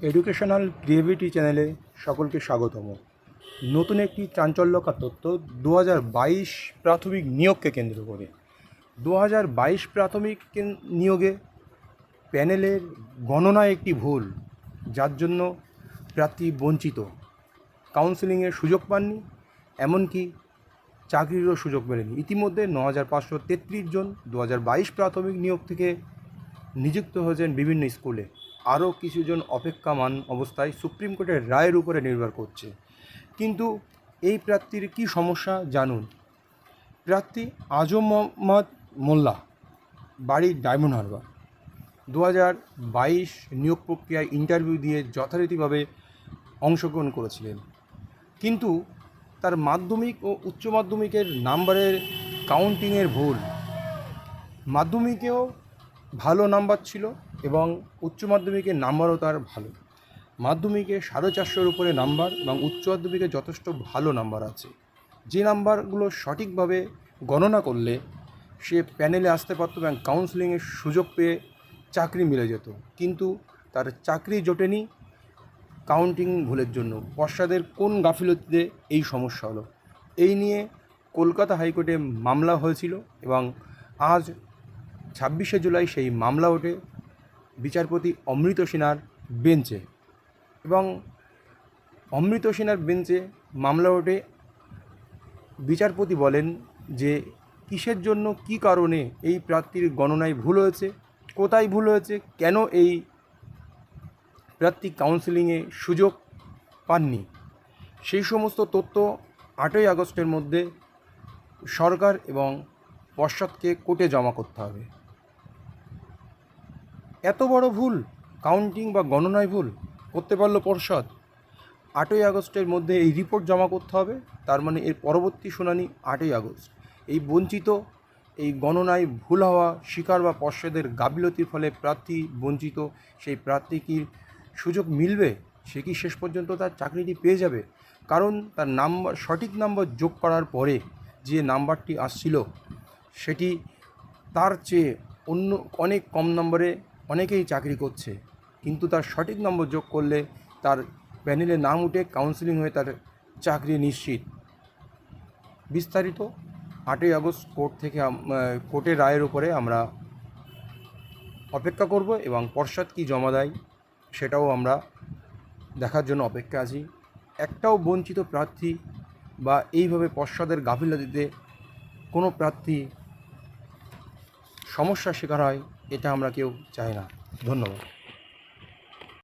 Educational creativity চ্যানেলে সকলকে স্বাগতম। নতুন একটি চাঞ্চল্যকর তথ্য 2022 প্রাথমিক নিয়োগকে কেন্দ্র করে 2022 প্রাথমিক নিয়োগে প্যানেলের গণনায় একটি ভুল, যার জন্য প্রার্থী বঞ্চিত, কাউন্সেলিংয়ের সুযোগ পাননি, এমনকি চাকরিরও সুযোগ মেলেনি। ইতিমধ্যে 9533 জন 2022 প্রাথমিক নিয়োগ থেকে নিযুক্ত হয়েছেন বিভিন্ন স্কুলে। আরও কিছুজন অপেক্ষামান অবস্থায় সুপ্রিম কোর্টের রায়ের উপরে নির্ভর করছে। কিন্তু এই প্রার্থীর কী সমস্যা জানুন। প্রার্থী আজম মোহাম্মদ মোল্লা, বাড়ি ডায়মন্ড হারবার, 2022 নিয়োগ প্রক্রিয়ায় ইন্টারভিউ দিয়ে যথারীতিভাবে অংশগ্রহণ করেছিলেন, কিন্তু তার মাধ্যমিক ও উচ্চ মাধ্যমিকের নাম্বারের কাউন্টিংয়ের ভুল। মাধ্যমিকেও ভালো নাম্বার ছিল এবং উচ্চ মাধ্যমিকের নাম্বারও তার ভালো। মাধ্যমিকে 450-এর উপরে নাম্বার এবং উচ্চ মাধ্যমিকে যথেষ্ট ভালো নাম্বার আছে। যে নাম্বারগুলো সঠিকভাবে গণনা করলে সে প্যানেলে আসতে পারত এবং কাউন্সেলিংয়ের সুযোগ পেয়ে চাকরি মিলে যেত, কিন্তু তার চাকরি জোটেনি কাউন্টিং ভুলের জন্য। পর্ষদের কোন গাফিলতিতে এই সমস্যা হলো, এই নিয়ে কলকাতা হাইকোর্টে মামলা হয়েছিল এবং আজ 26শে জুলাই সেই মামলা ওঠে বিচারপতি অমৃত সিনহার বেঞ্চে, এবং অমৃত সিনহার বেঞ্চে মামলা ওঠে। বিচারপতি বলেন যে কিসের জন্য, কী কারণে এই প্রার্থীর গণনায় ভুল হয়েছে, কোথায় ভুল হয়েছে, কেন এই প্রার্থী কাউন্সেলিংয়ে সুযোগ পাননি, সেই সমস্ত তথ্য 8ই আগস্টের মধ্যে সরকার এবং পর্ষদকে কোর্টে জমা করতে হবে। এত বড় ভুল, কাউন্টিং বা গণনায় ভুল করতে পারলো পর্ষদ। 8ই আগস্টের মধ্যে এই রিপোর্ট জমা করতে হবে, তার মানে এর পরবর্তী শুনানি 8ই আগস্ট। এই বঞ্চিত, এই গণনায় ভুল হওয়া শিকার বা পর্ষদের গাফিলতির ফলে প্রার্থী বঞ্চিত, সেই প্রার্থী কি সুযোগ মিলবে? সে কি শেষ পর্যন্ত তার চাকরিটি পেয়ে যাবে? কারণ তার নাম্বার, সঠিক নাম্বার যোগ করার পরে যে নাম্বারটি আসছিল সেটি তার চেয়ে অন্য অনেক কম নম্বরে অনেকেই চাকরি করছে, কিন্তু তার সঠিক নম্বর যোগ করলে তার প্যানেলে নাম উঠে কাউন্সেলিং হয়ে তার চাকরি নিশ্চিত। বিস্তারিত 8ই আগস্ট কোর্টের রায়ের উপরে আমরা অপেক্ষা করব এবং পর্ষদ কি জমা দেয় সেটাও আমরা দেখার জন্য অপেক্ষা আছি। একটাও বঞ্চিত প্রার্থী বা এইভাবে পর্ষদের গাফিলতিতে কোনো প্রার্থী সমস্যার শিকার হয়, এটা আমরা কেউ চাই না। ধন্যবাদ।